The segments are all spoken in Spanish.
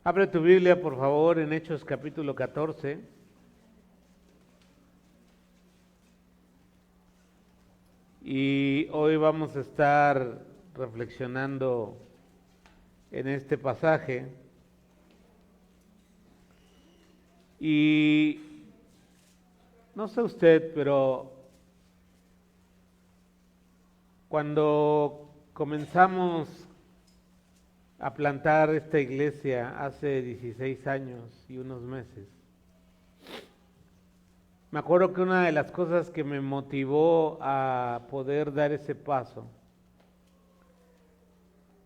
Abre tu Biblia, por favor, en Hechos capítulo 14. Y hoy vamos a estar reflexionando en este pasaje. Y no sé usted, pero cuando comenzamos a plantar esta iglesia hace 16 años y unos meses, me acuerdo que una de las cosas que me motivó a poder dar ese paso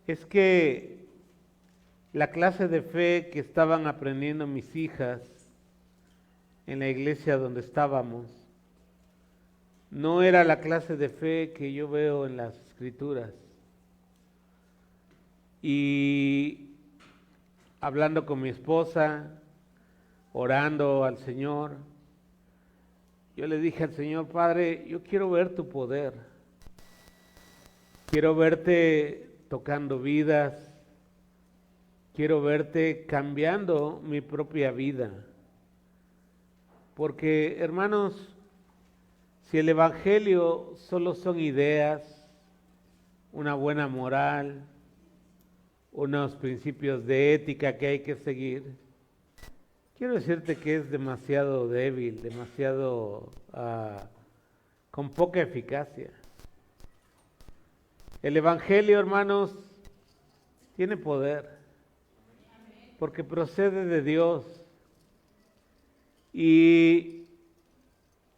es que la clase de fe que estaban aprendiendo mis hijas en la iglesia donde estábamos no era la clase de fe que yo veo en las escrituras. Y hablando con mi esposa, orando al Señor, yo le dije al Señor: Padre, yo quiero ver tu poder, quiero verte tocando vidas, quiero verte cambiando mi propia vida. Porque, hermanos, si el Evangelio solo son ideas, una buena moral, unos principios de ética que hay que seguir, quiero decirte que es demasiado débil, demasiado con poca eficacia. El Evangelio, hermanos, tiene poder, porque procede de Dios. Y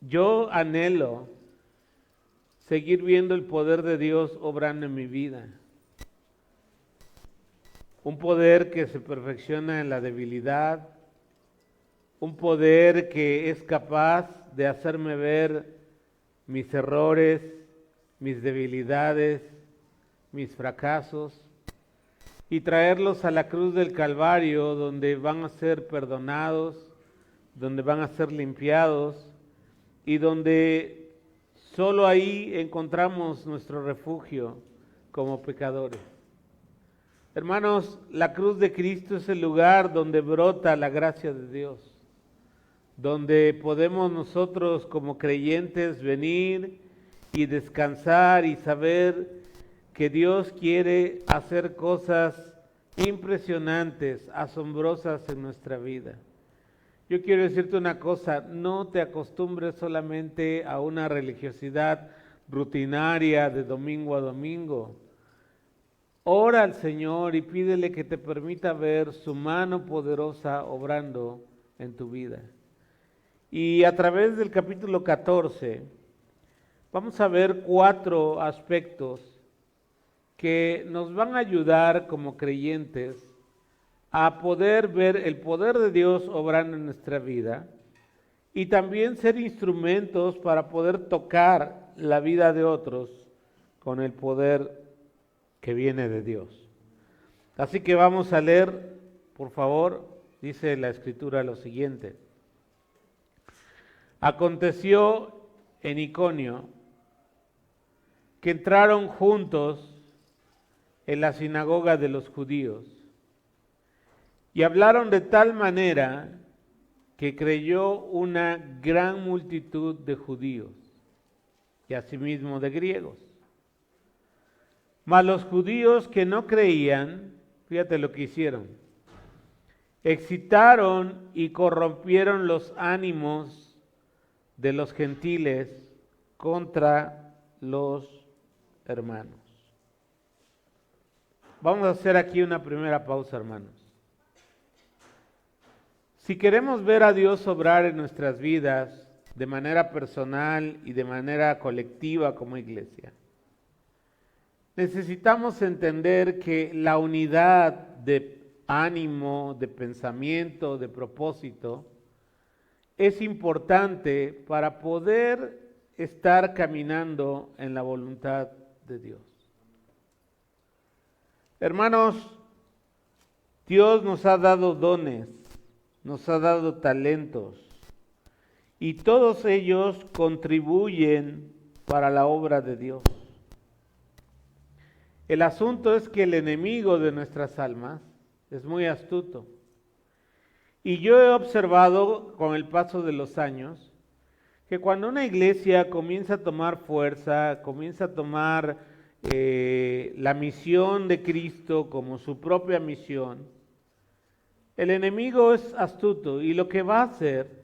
yo anhelo seguir viendo el poder de Dios obrando en mi vida. Un poder que se perfecciona en la debilidad, un poder que es capaz de hacerme ver mis errores, mis debilidades, mis fracasos, y traerlos a la cruz del Calvario, donde van a ser perdonados, donde van a ser limpiados, y donde solo ahí encontramos nuestro refugio como pecadores. Hermanos, la cruz de Cristo es el lugar donde brota la gracia de Dios, donde podemos nosotros como creyentes venir y descansar y saber que Dios quiere hacer cosas impresionantes, asombrosas en nuestra vida. Yo quiero decirte una cosa: no te acostumbres solamente a una religiosidad rutinaria de domingo a domingo. Ora al Señor y pídele que te permita ver su mano poderosa obrando en tu vida. Y a través del capítulo 14 vamos a ver 4 aspectos que nos van a ayudar como creyentes a poder ver el poder de Dios obrando en nuestra vida y también ser instrumentos para poder tocar la vida de otros con el poder que viene de Dios. Así que vamos a leer, por favor. Dice la Escritura lo siguiente: Aconteció en Iconio que entraron juntos en la sinagoga de los judíos y hablaron de tal manera que creyó una gran multitud de judíos y asimismo de griegos. Mas los judíos que no creían, fíjate lo que hicieron: excitaron y corrompieron los ánimos de los gentiles contra los hermanos. Vamos a hacer aquí una primera pausa, hermanos. Si queremos ver a Dios obrar en nuestras vidas de manera personal y de manera colectiva como iglesia, necesitamos entender que la unidad de ánimo, de pensamiento, de propósito, es importante para poder estar caminando en la voluntad de Dios. Hermanos, Dios nos ha dado dones, nos ha dado talentos, y todos ellos contribuyen para la obra de Dios. El asunto es que el enemigo de nuestras almas es muy astuto Y yo he observado con el paso de los años que cuando una iglesia comienza a tomar fuerza, comienza a tomar la misión de Cristo como su propia misión, el enemigo es astuto y lo que va a hacer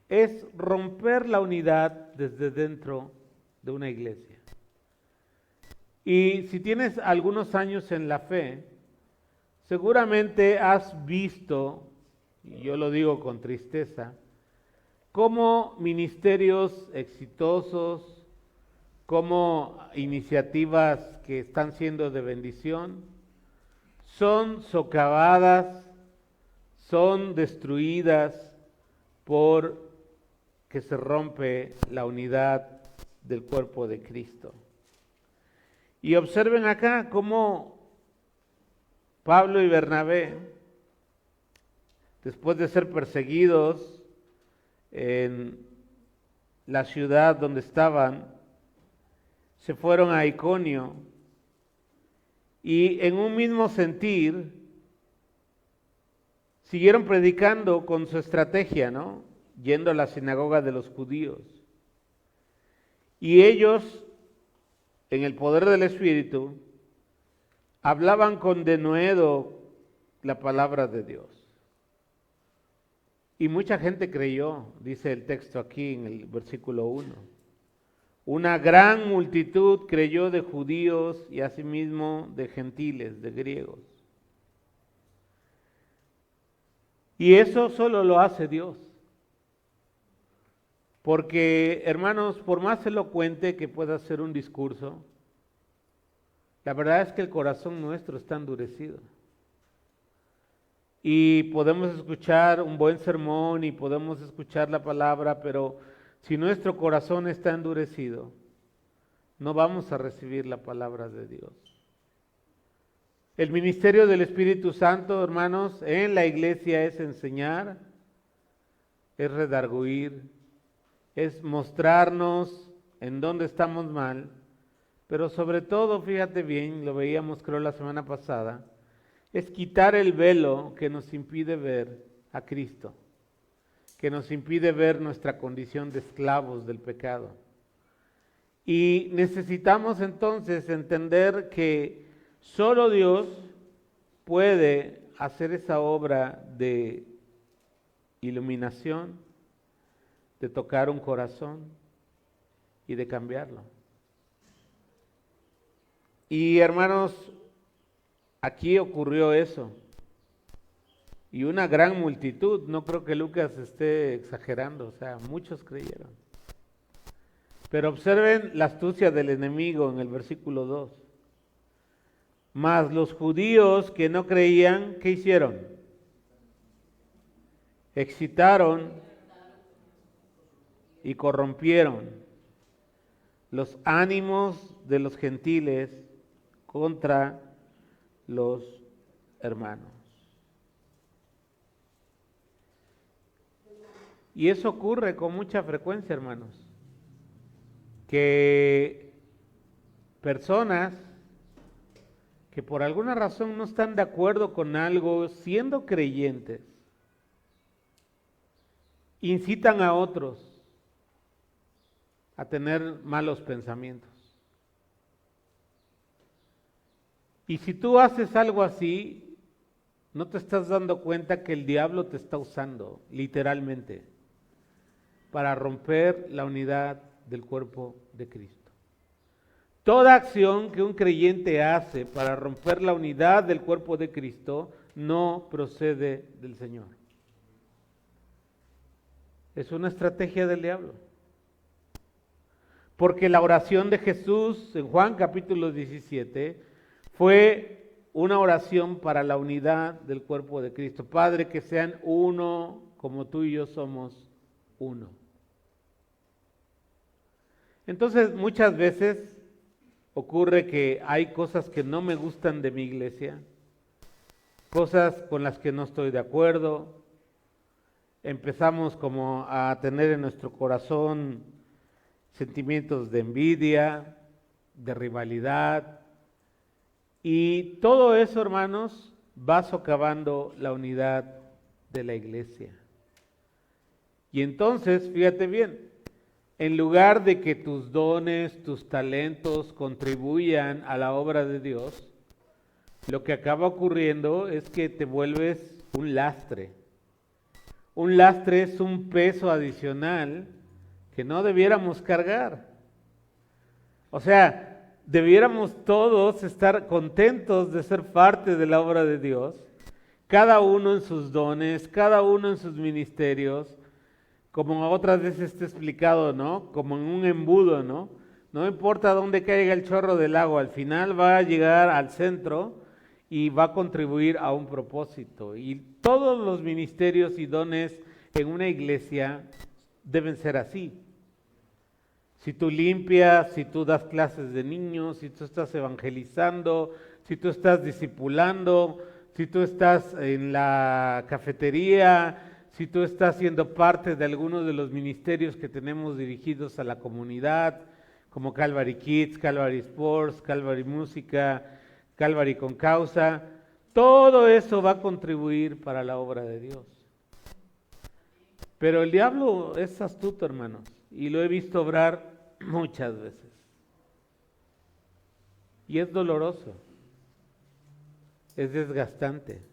es romper la unidad desde dentro de una iglesia. Y si tienes algunos años en la fe, seguramente has visto, y yo lo digo con tristeza, cómo ministerios exitosos, cómo iniciativas que están siendo de bendición, son socavadas, son destruidas por que se rompe la unidad del cuerpo de Cristo. Y observen acá cómo Pablo y Bernabé, después de ser perseguidos en la ciudad donde estaban, se fueron a Iconio y en un mismo sentir siguieron predicando con su estrategia, ¿no? Yendo a la sinagoga de los judíos. Y ellos, en el poder del Espíritu, hablaban con denuedo la palabra de Dios. Y mucha gente creyó, dice el texto aquí en el versículo 1. Una gran multitud creyó de judíos y asimismo de gentiles, de griegos. Y eso solo lo hace Dios. Porque, hermanos, por más elocuente que pueda ser un discurso, la verdad es que el corazón nuestro está endurecido. Y podemos escuchar un buen sermón y podemos escuchar la palabra, pero si nuestro corazón está endurecido, no vamos a recibir la palabra de Dios. El ministerio del Espíritu Santo, hermanos, en la iglesia es enseñar, es redarguir, es mostrarnos en dónde estamos mal, pero sobre todo, fíjate bien, lo veíamos creo la semana pasada, es quitar el velo que nos impide ver a Cristo, que nos impide ver nuestra condición de esclavos del pecado. Y necesitamos entonces entender que solo Dios puede hacer esa obra de iluminación, de tocar un corazón y de cambiarlo. Y hermanos, aquí ocurrió eso. Y una gran multitud, no creo que Lucas esté exagerando, o sea, muchos creyeron. Pero observen la astucia del enemigo en el versículo 2. Mas los judíos que no creían, ¿qué hicieron? Excitaron y corrompieron los ánimos de los gentiles contra los hermanos. Y eso ocurre con mucha frecuencia, hermanos, que personas que por alguna razón no están de acuerdo con algo, siendo creyentes, incitan a otros a tener malos pensamientos. Y si tú haces algo así, no te estás dando cuenta que el diablo te está usando, literalmente, para romper la unidad del cuerpo de Cristo. Toda acción que un creyente hace para romper la unidad del cuerpo de Cristo no procede del Señor. Es una estrategia del diablo. Porque la oración de Jesús en Juan capítulo 17 fue una oración para la unidad del cuerpo de Cristo. Padre, que sean uno como tú y yo somos uno. Entonces, muchas veces ocurre que hay cosas que no me gustan de mi iglesia, cosas con las que no estoy de acuerdo. Empezamos como a tener en nuestro corazón sentimientos de envidia, de rivalidad, y todo eso, hermanos, va socavando la unidad de la iglesia. Y entonces, fíjate bien, en lugar de que tus dones, tus talentos contribuyan a la obra de Dios, lo que acaba ocurriendo es que te vuelves un lastre. Un lastre es un peso adicional que no debiéramos cargar. O sea, debiéramos todos estar contentos de ser parte de la obra de Dios, cada uno en sus dones, cada uno en sus ministerios, como otras veces te he explicado, ¿no? Como en un embudo, ¿no? No importa dónde caiga el chorro del agua, al final va a llegar al centro y va a contribuir a un propósito. Y todos los ministerios y dones en una iglesia deben ser así. Si tú limpias, si tú das clases de niños, si tú estás evangelizando, si tú estás discipulando, si tú estás en la cafetería, si tú estás siendo parte de algunos de los ministerios que tenemos dirigidos a la comunidad, como Calvary Kids, Calvary Sports, Calvary Música, Calvary con Causa, todo eso va a contribuir para la obra de Dios. Pero el diablo es astuto, hermanos, y lo he visto obrar muchas veces. Y es doloroso, es desgastante.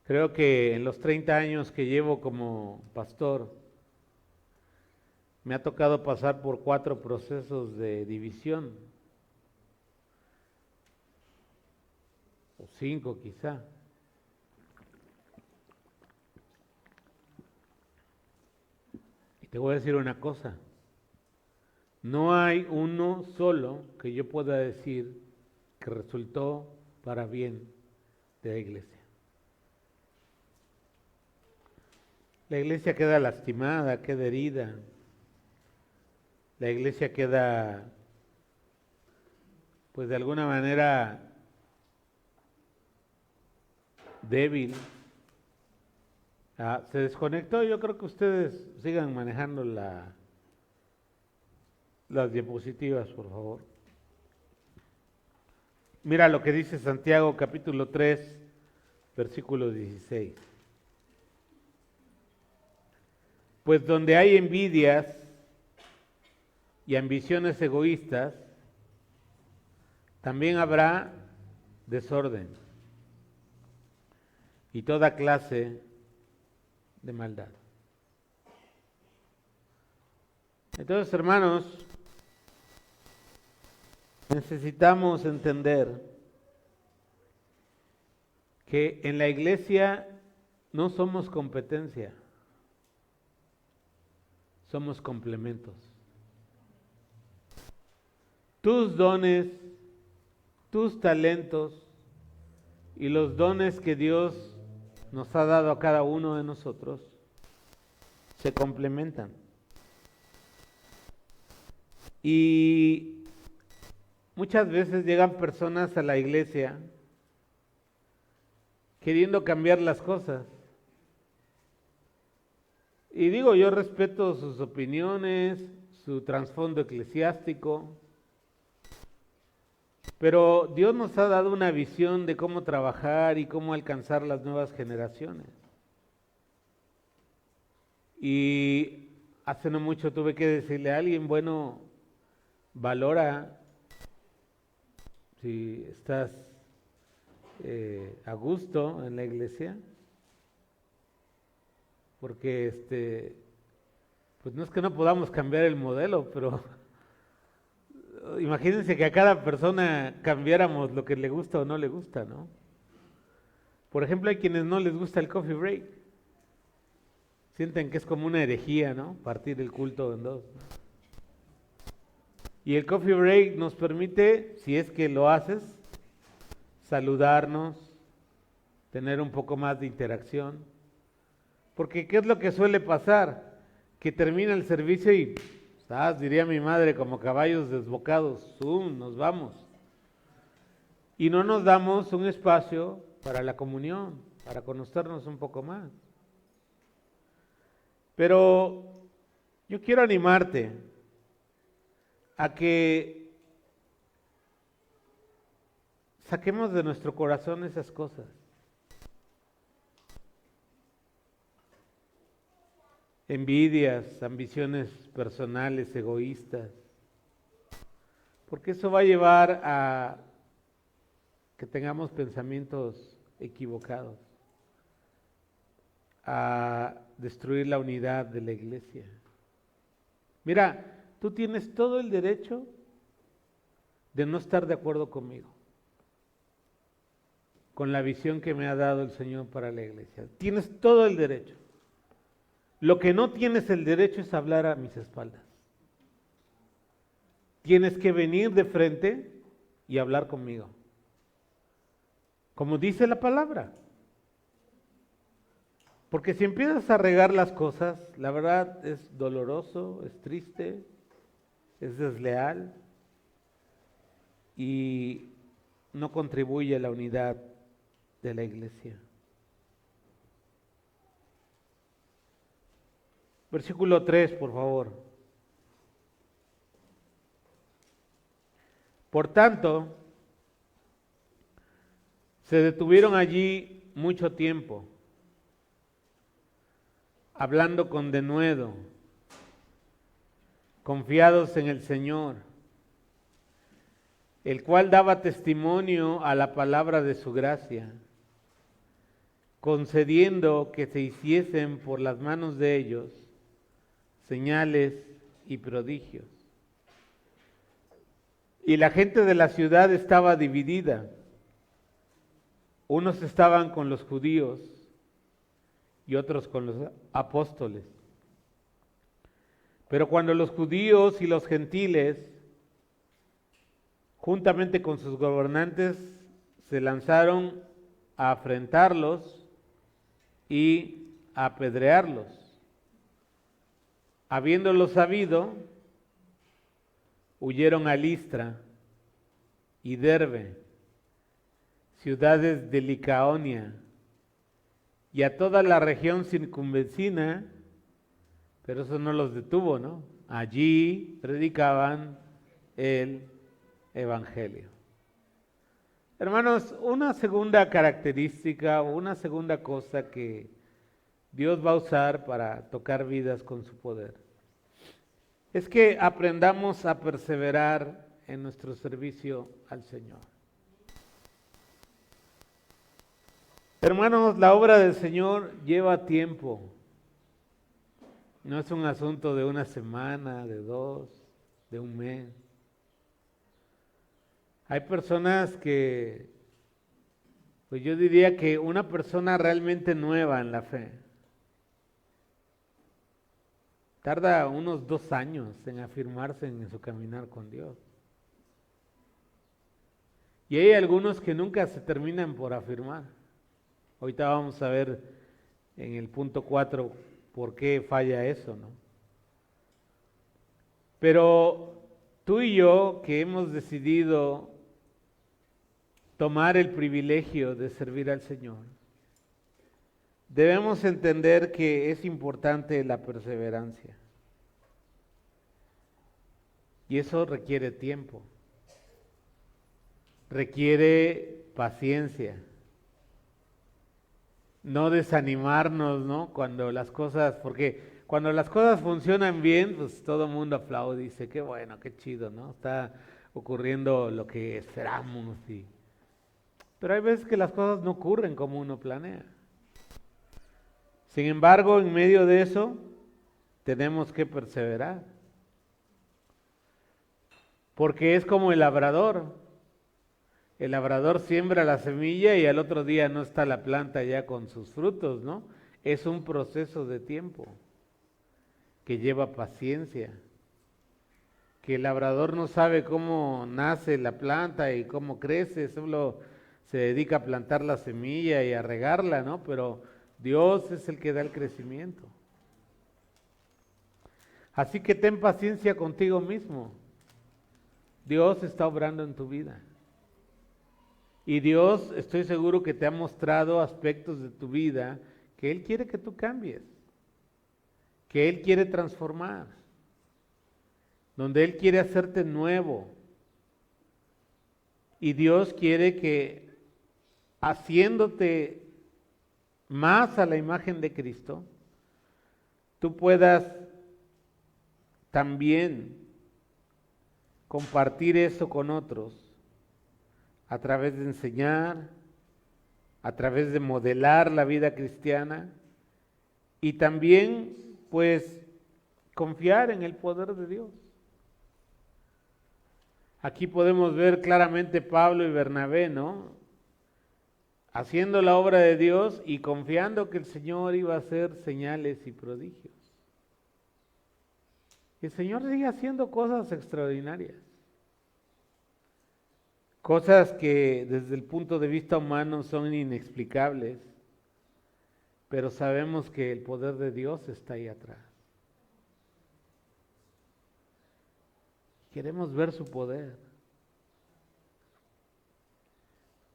Creo que en los 30 años que llevo como pastor, me ha tocado pasar por 4 procesos de división, o 5 quizá. Y te voy a decir una cosa, no hay uno solo que yo pueda decir que resultó para bien de la iglesia. La iglesia queda lastimada, queda herida. La iglesia queda, pues de alguna manera, débil. Se desconectó. Yo creo que ustedes sigan manejando las diapositivas, por favor. Mira lo que dice Santiago capítulo 3, versículo 16. Pues donde hay envidias y ambiciones egoístas, también habrá desorden y toda clase de maldad. Entonces, hermanos, necesitamos entender que en la iglesia no somos competencia, somos complementos. Tus dones, tus talentos y los dones que Dios nos ha dado a cada uno de nosotros se complementan. Y muchas veces llegan personas a la iglesia queriendo cambiar las cosas. Y digo, yo respeto sus opiniones, su trasfondo eclesiástico, pero Dios nos ha dado una visión de cómo trabajar y cómo alcanzar las nuevas generaciones. Y hace no mucho tuve que decirle a alguien, bueno, valora si estás a gusto en la iglesia, porque pues no es que no podamos cambiar el modelo, pero imagínense que a cada persona cambiáramos lo que le gusta o no le gusta, ¿no? Por ejemplo, hay quienes no les gusta el coffee break. Sienten que es como una herejía, ¿no? Partir el culto en dos. Y el coffee break nos permite, si es que lo haces, saludarnos, tener un poco más de interacción. Porque ¿qué es lo que suele pasar? Que termina el servicio y, diría mi madre, como caballos desbocados, ¡zum!, nos vamos. Y no nos damos un espacio para la comunión, para conocernos un poco más. Pero yo quiero animarte a que saquemos de nuestro corazón esas cosas. Envidias, ambiciones personales, egoístas. Porque eso va a llevar a que tengamos pensamientos equivocados, a destruir la unidad de la iglesia. Mira, tú tienes todo el derecho de no estar de acuerdo conmigo, con la visión que me ha dado el Señor para la iglesia. Tienes todo el derecho. Lo que no tienes el derecho es hablar a mis espaldas. Tienes que venir de frente y hablar conmigo. Como dice la palabra. Porque si empiezas a regar las cosas, la verdad es doloroso, es triste, es desleal y no contribuye a la unidad de la iglesia. Versículo 3, por favor. Por tanto, se detuvieron allí mucho tiempo, hablando con denuedo, confiados en el Señor, el cual daba testimonio a la palabra de su gracia, concediendo que se hiciesen por las manos de ellos señales y prodigios. Y la gente de la ciudad estaba dividida. Unos estaban con los judíos y otros con los apóstoles. Pero cuando los judíos y los gentiles, juntamente con sus gobernantes, se lanzaron a afrentarlos y a apedrearlos, habiéndolo sabido, huyeron a Listra y Derbe, ciudades de Licaonia, y a toda la región circunvecina, pero eso no los detuvo, ¿no? Allí predicaban el Evangelio. Hermanos, una segunda característica o una segunda cosa que Dios va a usar para tocar vidas con su poder es que aprendamos a perseverar en nuestro servicio al Señor. Hermanos, la obra del Señor lleva tiempo. No es un asunto de una semana, de dos, de un mes. Hay personas que, pues yo diría que una persona realmente nueva en la fe tarda unos 2 años en afirmarse en su caminar con Dios. Y hay algunos que nunca se terminan por afirmar. Ahorita vamos a ver en el punto 4 por qué falla eso, ¿no? Pero tú y yo que hemos decidido tomar el privilegio de servir al Señor, debemos entender que es importante la perseverancia. Y eso requiere tiempo, requiere paciencia. No desanimarnos, ¿no? Cuando las cosas, porque cuando las cosas funcionan bien, pues todo el mundo aplaude y dice, qué bueno, qué chido, ¿no? Está ocurriendo lo que esperamos. Pero hay veces que las cosas no ocurren como uno planea. Sin embargo, en medio de eso, tenemos que perseverar. Porque es como el labrador. El labrador siembra la semilla y al otro día no está la planta ya con sus frutos, ¿no? Es un proceso de tiempo que lleva paciencia. Que el labrador no sabe cómo nace la planta y cómo crece, solo se dedica a plantar la semilla y a regarla, ¿no? Pero Dios es el que da el crecimiento. Así que ten paciencia contigo mismo. Dios está obrando en tu vida. Y Dios, estoy seguro que te ha mostrado aspectos de tu vida que Él quiere que tú cambies, que Él quiere transformar, donde Él quiere hacerte nuevo. Y Dios quiere que haciéndote más a la imagen de Cristo, tú puedas también compartir eso con otros a través de enseñar, a través de modelar la vida cristiana y también pues confiar en el poder de Dios. Aquí podemos ver claramente Pablo y Bernabé, ¿no? Haciendo la obra de Dios y confiando que el Señor iba a hacer señales y prodigios. Y el Señor sigue haciendo cosas extraordinarias. Cosas que desde el punto de vista humano son inexplicables, pero sabemos que el poder de Dios está ahí atrás. Queremos ver su poder.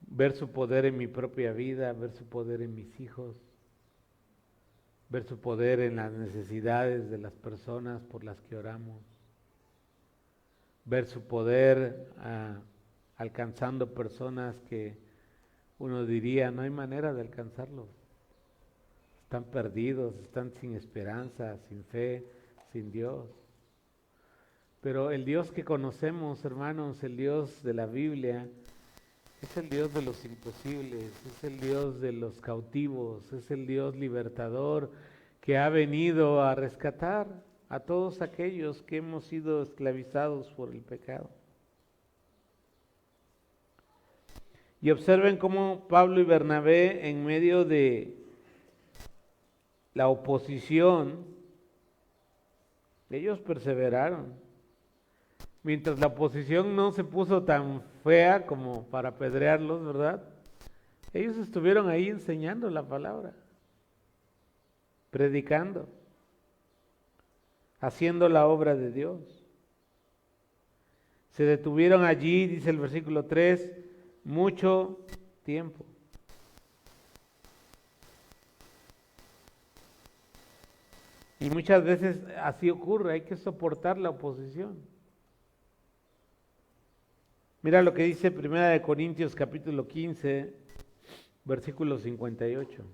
Ver su poder en mi propia vida, ver su poder en mis hijos, ver su poder en las necesidades de las personas por las que oramos, ver su poder alcanzando personas que uno diría no hay manera de alcanzarlos. Están perdidos, están sin esperanza, sin fe, sin Dios. Pero el Dios que conocemos, hermanos, el Dios de la Biblia, es el Dios de los imposibles, es el Dios de los cautivos, es el Dios libertador que ha venido a rescatar a todos aquellos que hemos sido esclavizados por el pecado. Y observen cómo Pablo y Bernabé, en medio de la oposición, ellos perseveraron. Mientras la oposición no se puso tan fea como para apedrearlos, ¿verdad? Ellos estuvieron ahí enseñando la palabra, predicando, haciendo la obra de Dios. Se detuvieron allí, dice el versículo 3, mucho tiempo. Y muchas veces así ocurre, hay que soportar la oposición. Mira lo que dice 1 Corintios capítulo 15, versículo 58.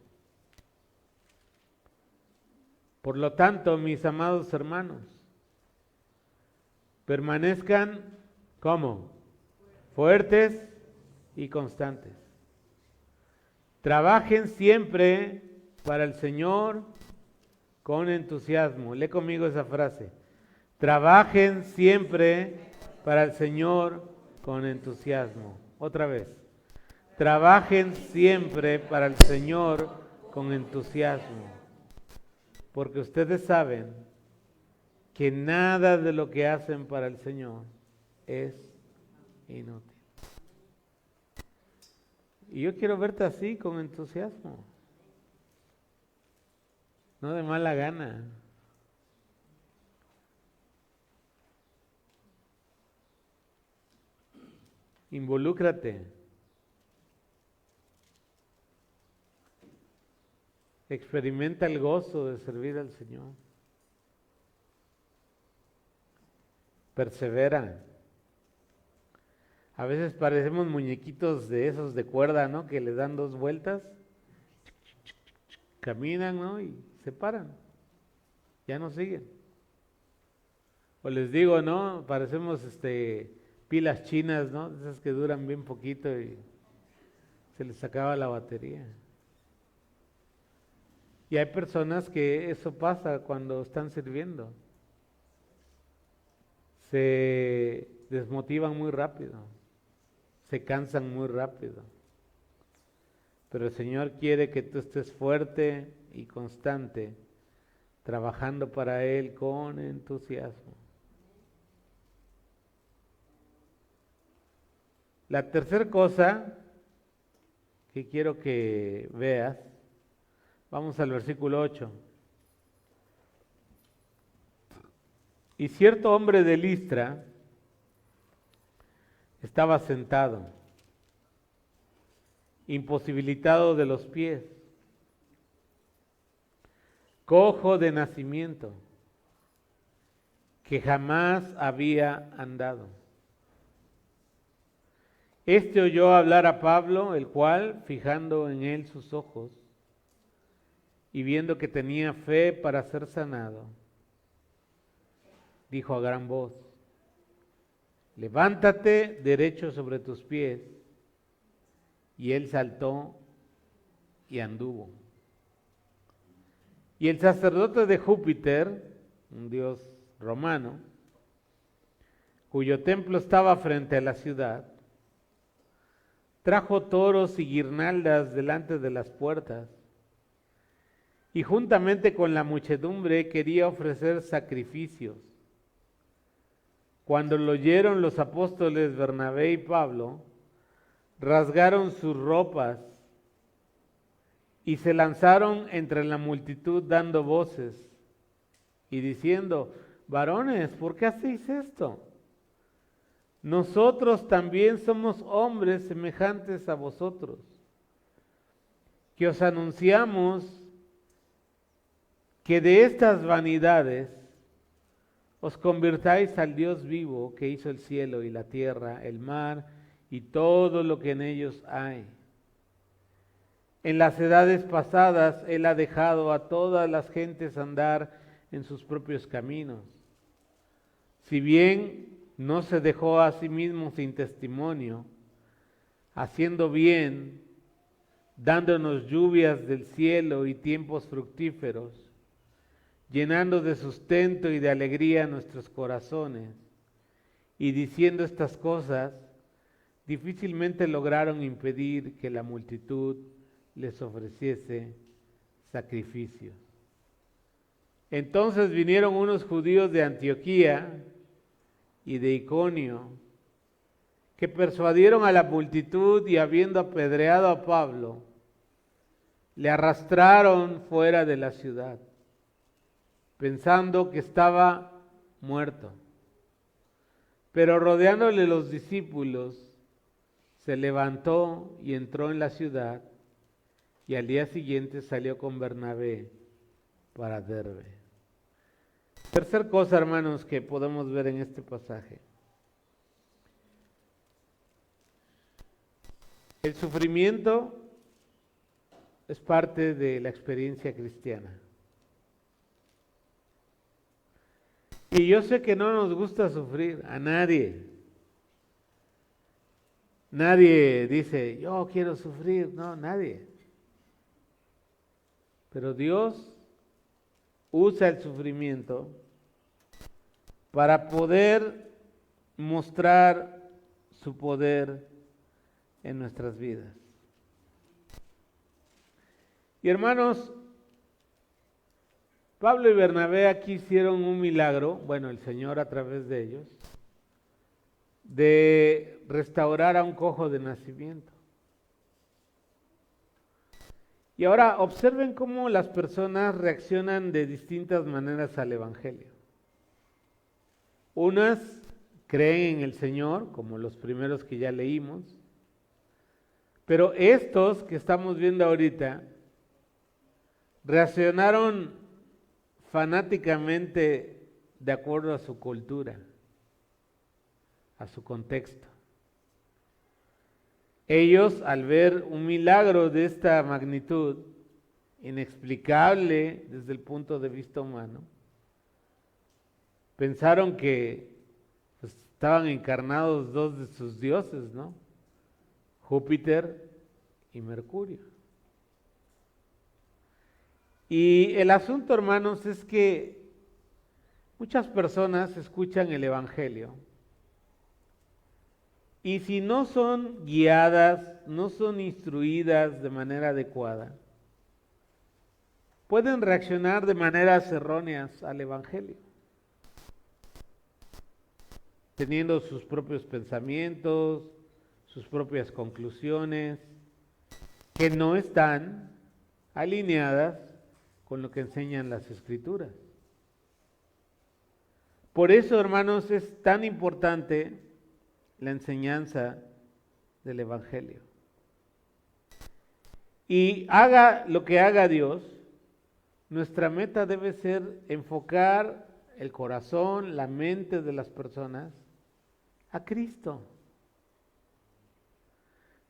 Por lo tanto, mis amados hermanos, permanezcan, ¿cómo? Fuertes y constantes. Trabajen siempre para el Señor con entusiasmo. Lee conmigo esa frase. Trabajen siempre para el Señor con entusiasmo. Otra vez. Trabajen siempre para el Señor con entusiasmo. Porque ustedes saben que nada de lo que hacen para el Señor es inútil. Y yo quiero verte así, con entusiasmo. No de mala gana. Involúcrate. Experimenta el gozo de servir al Señor. Persevera. A veces parecemos muñequitos de esos de cuerda, ¿no? Que le dan 2 vueltas, caminan, ¿no? Y se paran. Ya no siguen. O les digo, ¿no? Parecemos pilas chinas, ¿no? Esas que duran bien poquito y se les acaba la batería. Y hay personas que eso pasa cuando están sirviendo. Se desmotivan muy rápido, se cansan muy rápido. Pero el Señor quiere que tú estés fuerte y constante, trabajando para Él con entusiasmo. La tercera cosa que quiero que veas, vamos al versículo 8. Y cierto hombre de Listra estaba sentado, imposibilitado de los pies, cojo de nacimiento, que jamás había andado. Este oyó hablar a Pablo, el cual, fijando en él sus ojos y viendo que tenía fe para ser sanado, dijo a gran voz: levántate derecho sobre tus pies. Y él saltó y anduvo. Y el sacerdote de Júpiter, un dios romano, cuyo templo estaba frente a la ciudad, trajo toros y guirnaldas delante de las puertas, y juntamente con la muchedumbre quería ofrecer sacrificios. Cuando lo oyeron los apóstoles Bernabé y Pablo, rasgaron sus ropas y se lanzaron entre la multitud dando voces y diciendo: varones, ¿por qué hacéis esto? Nosotros también somos hombres semejantes a vosotros, que os anunciamos que de estas vanidades os convirtáis al Dios vivo, que hizo el cielo y la tierra, el mar y todo lo que en ellos hay. En las edades pasadas Él ha dejado a todas las gentes andar en sus propios caminos. Si bien no se dejó a sí mismo sin testimonio, haciendo bien, dándonos lluvias del cielo y tiempos fructíferos, llenando de sustento y de alegría nuestros corazones, y diciendo estas cosas, difícilmente lograron impedir que la multitud les ofreciese sacrificios. Entonces vinieron unos judíos de Antioquía y de Iconio, que persuadieron a la multitud y, habiendo apedreado a Pablo, le arrastraron fuera de la ciudad, pensando que estaba muerto. Pero rodeándole los discípulos, se levantó y entró en la ciudad, y al día siguiente salió con Bernabé para Derbe. Tercer cosa, hermanos, que podemos ver en este pasaje: el sufrimiento es parte de la experiencia cristiana. Y yo sé que no nos gusta sufrir, a nadie. Nadie dice: yo quiero sufrir, no, nadie. Pero Dios usa el sufrimiento para poder mostrar su poder en nuestras vidas. Y hermanos, Pablo y Bernabé aquí hicieron un milagro, bueno, el Señor a través de ellos, de restaurar a un cojo de nacimiento. Y ahora observen cómo las personas reaccionan de distintas maneras al Evangelio. Unas creen en el Señor, como los primeros que ya leímos, pero estos que estamos viendo ahorita reaccionaron fanáticamente de acuerdo a su cultura, a su contexto. Ellos, al ver un milagro de esta magnitud, inexplicable desde el punto de vista humano, pensaron que estaban encarnados dos de sus dioses, ¿no? Júpiter y Mercurio. Y el asunto, hermanos, es que muchas personas escuchan el Evangelio y si no son guiadas, no son instruidas de manera adecuada, pueden reaccionar de maneras erróneas al Evangelio, teniendo sus propios pensamientos, sus propias conclusiones, que no están alineadas con lo que enseñan las Escrituras. Por eso, hermanos, es tan importante la enseñanza del Evangelio. Y haga lo que haga Dios, nuestra meta debe ser enfocar el corazón, la mente de las personas a Cristo.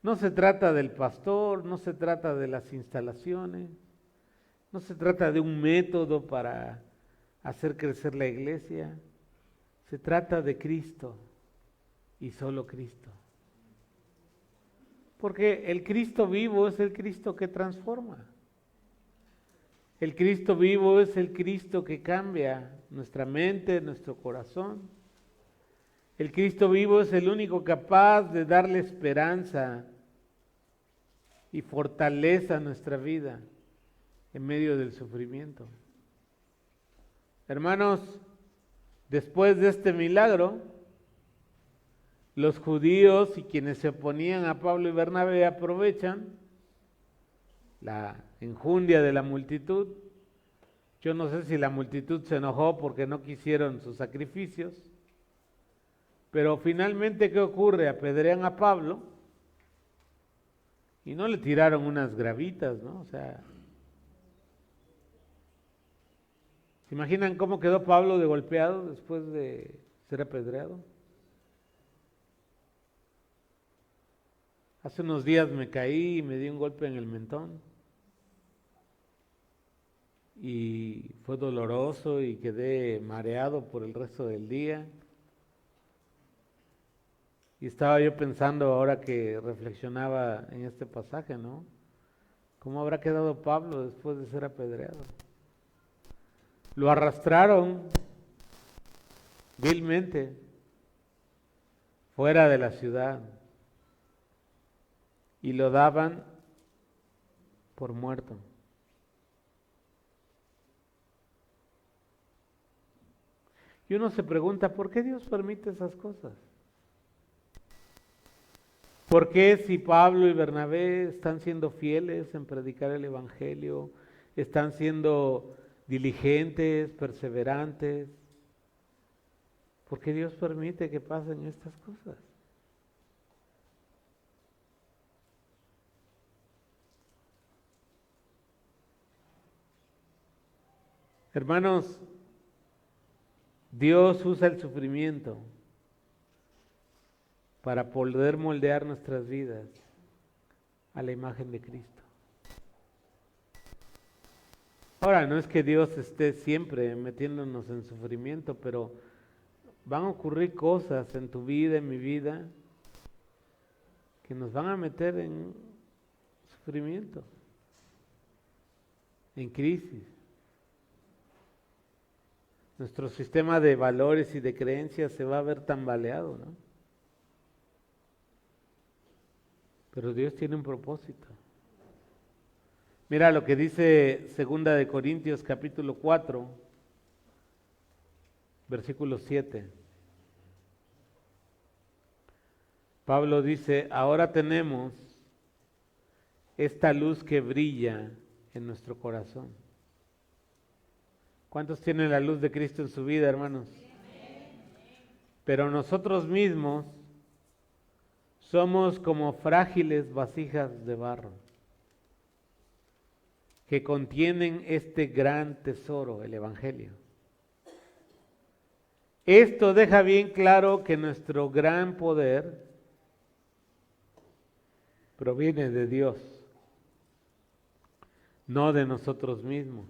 No se trata del pastor, no se trata de las instalaciones, no se trata de un método para hacer crecer la iglesia. Se trata de Cristo y solo Cristo. Porque el Cristo vivo es el Cristo que transforma. El Cristo vivo es el Cristo que cambia nuestra mente, nuestro corazón. El Cristo vivo es el único capaz de darle esperanza y fortaleza a nuestra vida en medio del sufrimiento. Hermanos, después de este milagro, los judíos y quienes se oponían a Pablo y Bernabé aprovechan la enjundia de la multitud. Yo no sé si la multitud se enojó porque no quisieron sus sacrificios, pero finalmente, ¿qué ocurre? Apedrean a Pablo y no le tiraron unas gravitas, ¿no? O sea, ¿se imaginan cómo quedó Pablo de golpeado después de ser apedreado? Hace unos días me caí y me di un golpe en el mentón. Y fue doloroso y quedé mareado por el resto del día. Y estaba yo pensando ahora que reflexionaba en este pasaje, ¿no? ¿Cómo habrá quedado Pablo después de ser apedreado? Lo arrastraron vilmente fuera de la ciudad y lo daban por muerto. Y uno se pregunta, ¿por qué Dios permite esas cosas? ¿Por qué si Pablo y Bernabé están siendo fieles en predicar el Evangelio, están siendo diligentes, perseverantes, por qué Dios permite que pasen estas cosas? Hermanos, Dios usa el sufrimiento para poder moldear nuestras vidas a la imagen de Cristo. Ahora, no es que Dios esté siempre metiéndonos en sufrimiento, pero van a ocurrir cosas en tu vida, en mi vida, que nos van a meter en sufrimiento, en crisis. Nuestro sistema de valores y de creencias se va a ver tambaleado, ¿no? Pero Dios tiene un propósito. Mira lo que dice 2 de Corintios capítulo 4, versículo 7. Pablo dice, ahora tenemos esta luz que brilla en nuestro corazón. ¿Cuántos tienen la luz de Cristo en su vida, hermanos? Pero nosotros mismos somos como frágiles vasijas de barro que contienen este gran tesoro, el Evangelio. Esto deja bien claro que nuestro gran poder proviene de Dios, no de nosotros mismos.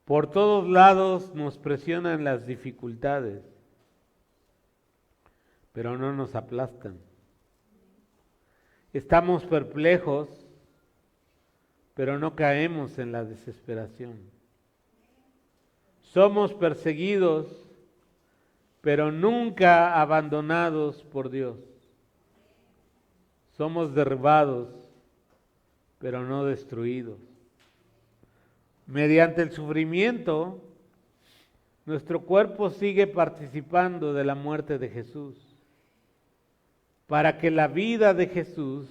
Por todos lados nos presionan las dificultades, pero no nos aplastan. Estamos perplejos, pero no caemos en la desesperación. Somos perseguidos, pero nunca abandonados por Dios. Somos derribados, pero no destruidos. Mediante el sufrimiento, nuestro cuerpo sigue participando de la muerte de Jesús, para que la vida de Jesús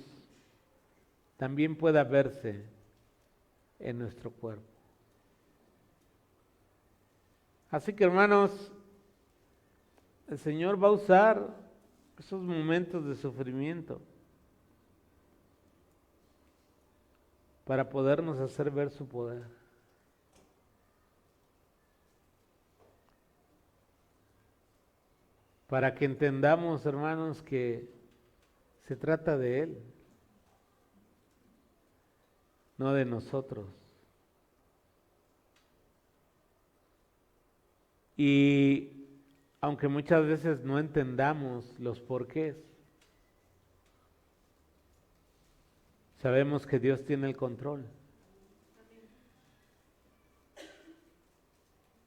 también pueda verse en nuestro cuerpo. Así que, hermanos, el Señor va a usar esos momentos de sufrimiento para podernos hacer ver su poder. Para que entendamos, hermanos, que Se trata de Él, no de nosotros. Y aunque muchas veces no entendamos los porqués, sabemos que Dios tiene el control.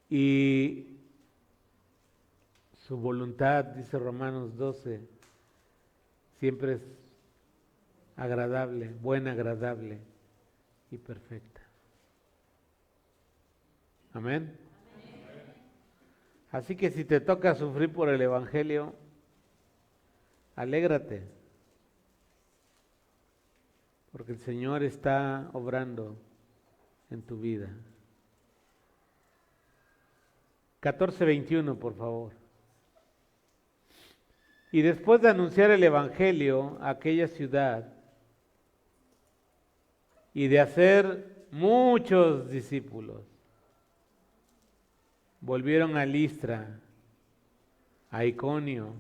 Y su voluntad, dice Romanos 12, siempre es agradable, buena, agradable y perfecta. Amén. Así que si te toca sufrir por el Evangelio, alégrate, porque el Señor está obrando en tu vida. 14:21, por favor. Y después de anunciar el Evangelio a aquella ciudad y de hacer muchos discípulos, volvieron a Listra, a Iconio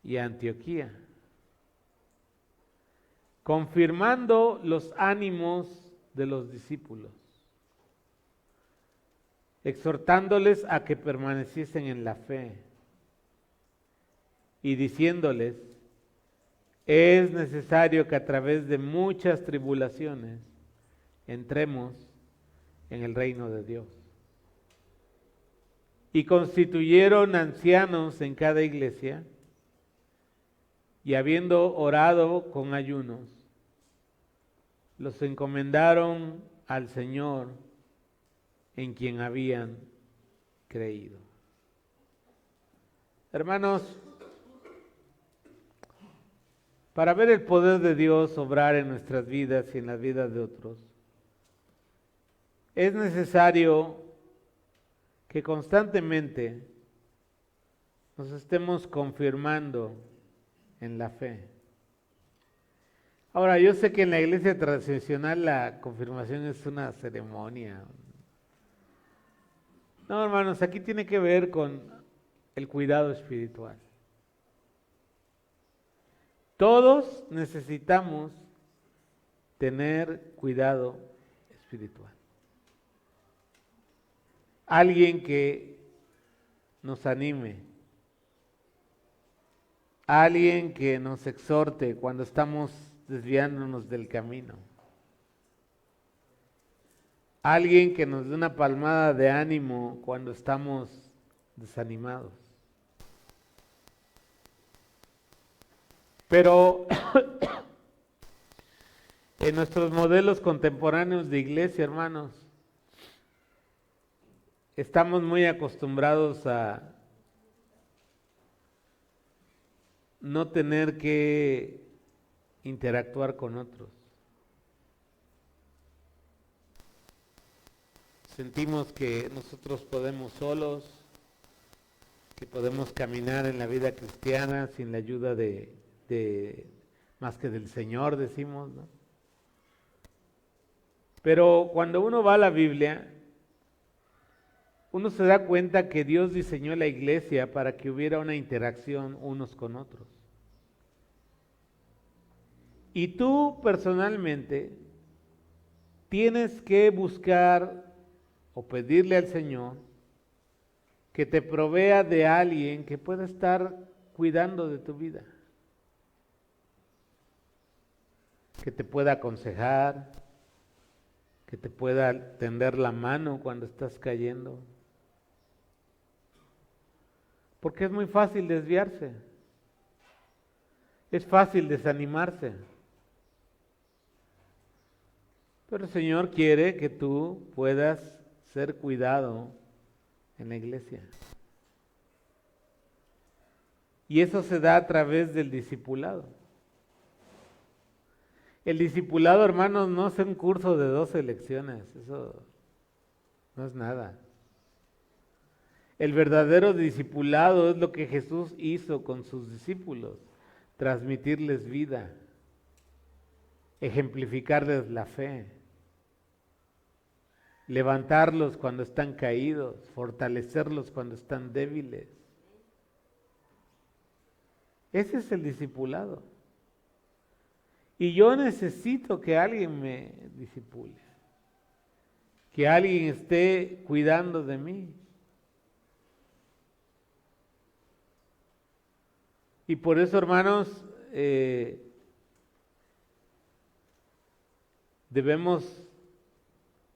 y a Antioquía, confirmando los ánimos de los discípulos, exhortándoles a que permaneciesen en la fe y diciéndoles: es necesario que a través de muchas tribulaciones entremos en el reino de Dios. Y constituyeron ancianos en cada iglesia, y habiendo orado con ayunos, los encomendaron al Señor en quien habían creído. Hermanos, para ver el poder de Dios obrar en nuestras vidas y en las vidas de otros, es necesario que constantemente nos estemos confirmando en la fe. Ahora, yo sé que en la iglesia tradicional la confirmación es una ceremonia. No, hermanos, aquí tiene que ver con el cuidado espiritual. Todos necesitamos tener cuidado espiritual. Alguien que nos anime, alguien que nos exhorte cuando estamos desviándonos del camino, alguien que nos dé una palmada de ánimo cuando estamos desanimados. Pero en nuestros modelos contemporáneos de iglesia, hermanos, estamos muy acostumbrados a no tener que interactuar con otros. Sentimos que nosotros podemos solos, que podemos caminar en la vida cristiana sin la ayuda de más que del Señor, decimos, ¿no? Pero cuando uno va a la Biblia, uno se da cuenta que Dios diseñó la iglesia para que hubiera una interacción unos con otros. Y tú personalmente tienes que buscar o pedirle al Señor que te provea de alguien que pueda estar cuidando de tu vida, que te pueda aconsejar, que te pueda tender la mano cuando estás cayendo. Porque es muy fácil desviarse, es fácil desanimarse. Pero el Señor quiere que tú puedas ser cuidado en la iglesia. Y eso se da a través del discipulado. El discipulado, hermanos, no es un curso de 12 lecciones, eso no es nada. El verdadero discipulado es lo que Jesús hizo con sus discípulos, transmitirles vida, ejemplificarles la fe, levantarlos cuando están caídos, fortalecerlos cuando están débiles. Ese es el discipulado. Y yo necesito que alguien me discipule, que alguien esté cuidando de mí. Y por eso, hermanos, debemos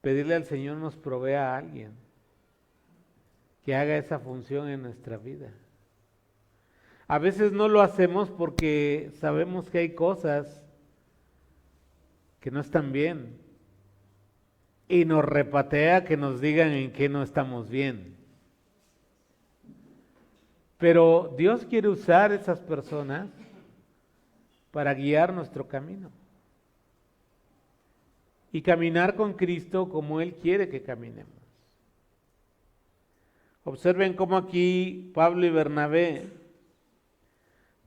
pedirle al Señor nos provea a alguien que haga esa función en nuestra vida. A veces no lo hacemos porque sabemos que hay cosas que no están bien y nos repatea que nos digan en qué no estamos bien. Pero Dios quiere usar esas personas para guiar nuestro camino y caminar con Cristo como Él quiere que caminemos. Observen cómo aquí Pablo y Bernabé,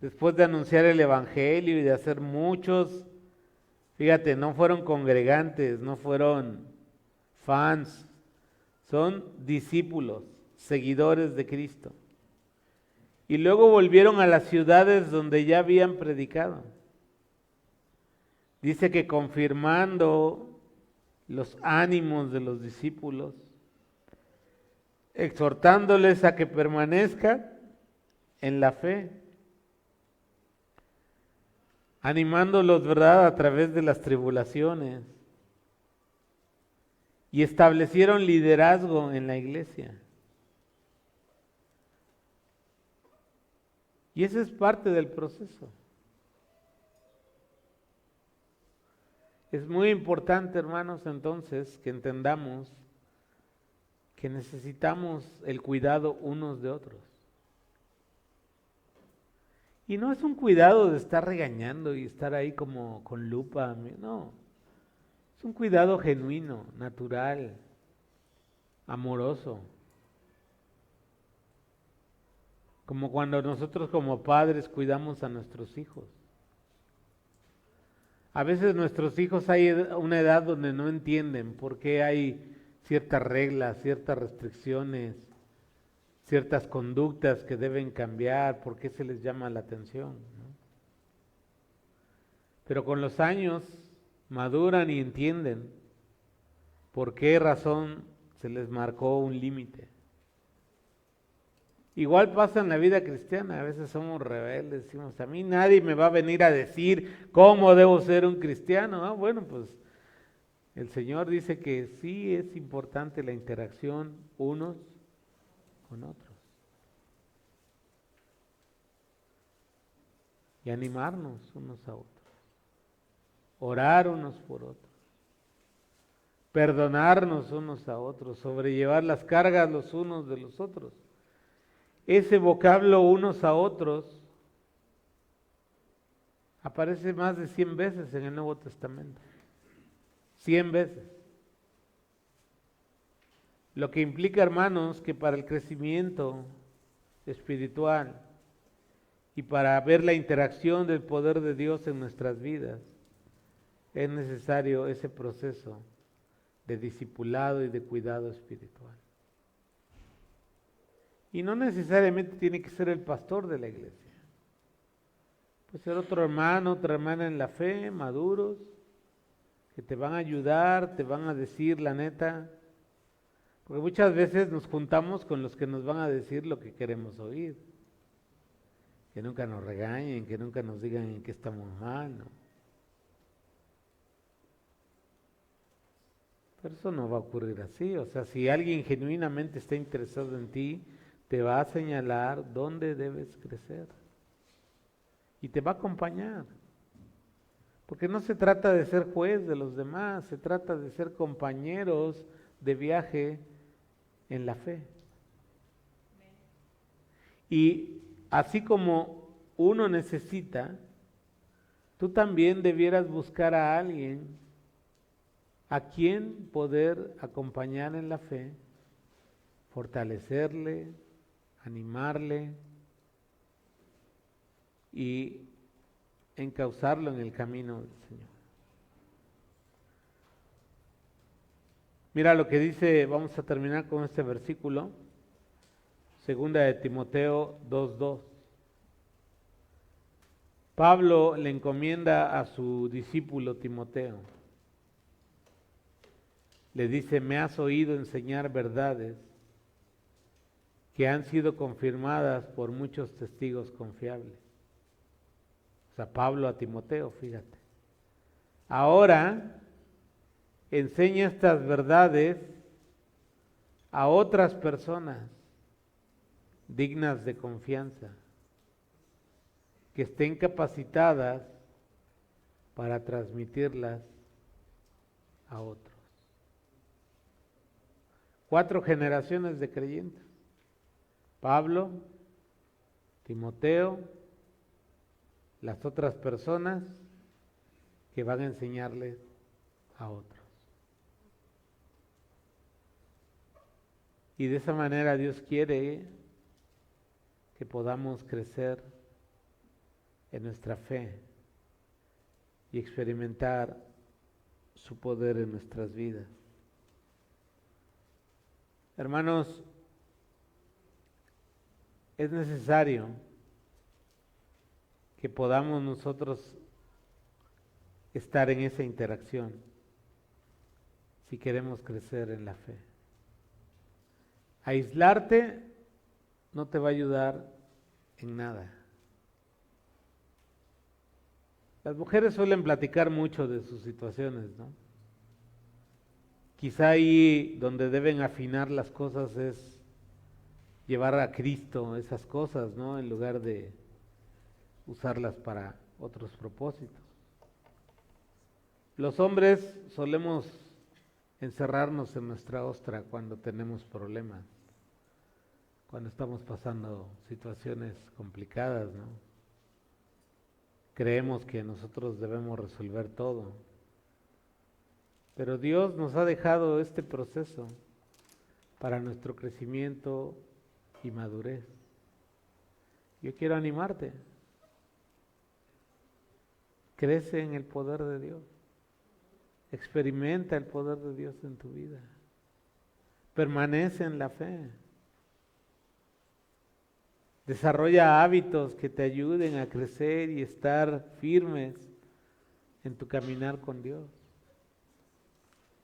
después de anunciar el Evangelio y de hacer muchos, fíjate, no fueron congregantes, no fueron fans, son discípulos, seguidores de Cristo. Y luego volvieron a las ciudades donde ya habían predicado. Dice que confirmando los ánimos de los discípulos, exhortándoles a que permanezcan en la fe, animándolos, ¿verdad?, a través de las tribulaciones, y establecieron liderazgo en la iglesia. Y ese es parte del proceso. Es muy importante, hermanos, entonces, que entendamos que necesitamos el cuidado unos de otros. Y no es un cuidado de estar regañando y estar ahí como con lupa, no. Es un cuidado genuino, natural, amoroso. Como cuando nosotros como padres cuidamos a nuestros hijos. A veces nuestros hijos hay una edad donde no entienden por qué hay ciertas reglas, ciertas restricciones, ciertas conductas que deben cambiar, por qué se les llama la atención, ¿no? Pero con los años maduran y entienden por qué razón se les marcó un límite. Igual pasa en la vida cristiana, a veces somos rebeldes, decimos, a mí nadie me va a venir a decir cómo debo ser un cristiano. Ah, bueno, pues el Señor dice que sí es importante la interacción unos con otros. Y animarnos unos a otros. Orar unos por otros. Perdonarnos unos a otros. Sobrellevar las cargas los unos de los otros. Ese vocablo unos a otros aparece más de 100 veces en el Nuevo Testamento. 100 veces. Lo que implica, hermanos, que para el crecimiento espiritual y para ver la interacción del poder de Dios en nuestras vidas, es necesario ese proceso de discipulado y de cuidado espiritual. Y no necesariamente tiene que ser el pastor de la iglesia. Puede ser otro hermano, otra hermana en la fe, maduros, que te van a ayudar, te van a decir la neta. Porque muchas veces nos juntamos con los que nos van a decir lo que queremos oír. Que nunca nos regañen, que nunca nos digan en qué estamos mal, ¿no? Pero eso no va a ocurrir así. O sea, si alguien genuinamente está interesado en ti, te va a señalar dónde debes crecer. Y te va a acompañar. Porque no se trata de ser juez de los demás, se trata de ser compañeros de viaje en la fe. Y así como uno necesita, tú también debieras buscar a alguien a quien poder acompañar en la fe, fortalecerle, animarle y encauzarlo en el camino del Señor. Mira lo que dice, vamos a terminar con este versículo, 2 de Timoteo 2:2. Pablo le encomienda a su discípulo Timoteo. Le dice, me has oído enseñar verdades que han sido confirmadas por muchos testigos confiables. O sea, Pablo a Timoteo, fíjate. Ahora enseña estas verdades a otras personas dignas de confianza, que estén capacitadas para transmitirlas a otros. 4 generaciones de creyentes: Pablo, Timoteo, las otras personas que van a enseñarles a otros. Y de esa manera Dios quiere que podamos crecer en nuestra fe y experimentar su poder en nuestras vidas. Hermanos, es necesario que podamos nosotros estar en esa interacción si queremos crecer en la fe. Aislarte no te va a ayudar en nada. Las mujeres suelen platicar mucho de sus situaciones, ¿no? Quizá ahí donde deben afinar las cosas es llevar a Cristo esas cosas, ¿no? En lugar de usarlas para otros propósitos. Los hombres solemos encerrarnos en nuestra ostra cuando tenemos problemas, cuando estamos pasando situaciones complicadas, ¿no? Creemos que nosotros debemos resolver todo. Pero Dios nos ha dejado este proceso para nuestro crecimiento y madurez. Yo quiero animarte. Crece en el poder de Dios. Experimenta el poder de Dios en tu vida. Permanece en la fe. Desarrolla hábitos que te ayuden a crecer y estar firmes en tu caminar con Dios.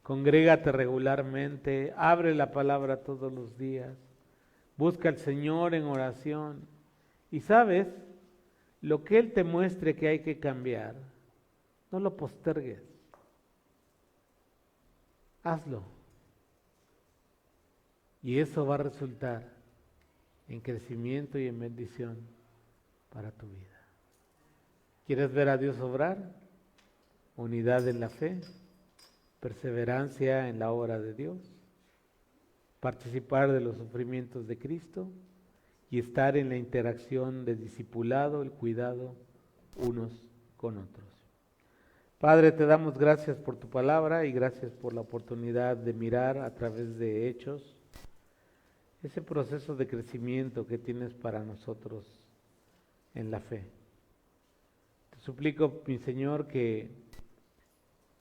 Congrégate regularmente, abre la palabra todos los días, busca al Señor en oración y sabes, lo que Él te muestre que hay que cambiar, no lo postergues, hazlo y eso va a resultar en crecimiento y en bendición para tu vida. ¿Quieres ver a Dios obrar? Unidad en la fe, perseverancia en la obra de Dios, participar de los sufrimientos de Cristo y estar en la interacción de discipulado, el cuidado unos con otros. Padre, te damos gracias por tu palabra y gracias por la oportunidad de mirar a través de hechos ese proceso de crecimiento que tienes para nosotros en la fe. Te suplico, mi Señor, que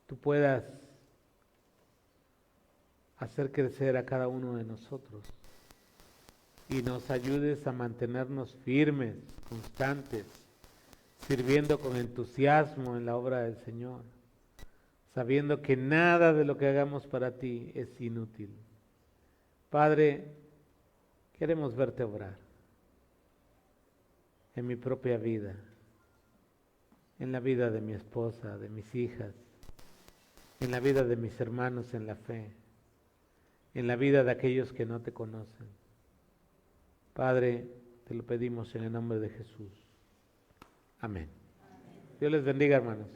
tú puedas hacer crecer a cada uno de nosotros y nos ayudes a mantenernos firmes, constantes, sirviendo con entusiasmo en la obra del Señor, sabiendo que nada de lo que hagamos para ti es inútil. Padre, queremos verte obrar en mi propia vida, en la vida de mi esposa, de mis hijas, en la vida de mis hermanos en la fe, en la vida de aquellos que no te conocen. Padre, te lo pedimos en el nombre de Jesús. Amén. Dios les bendiga, hermanos.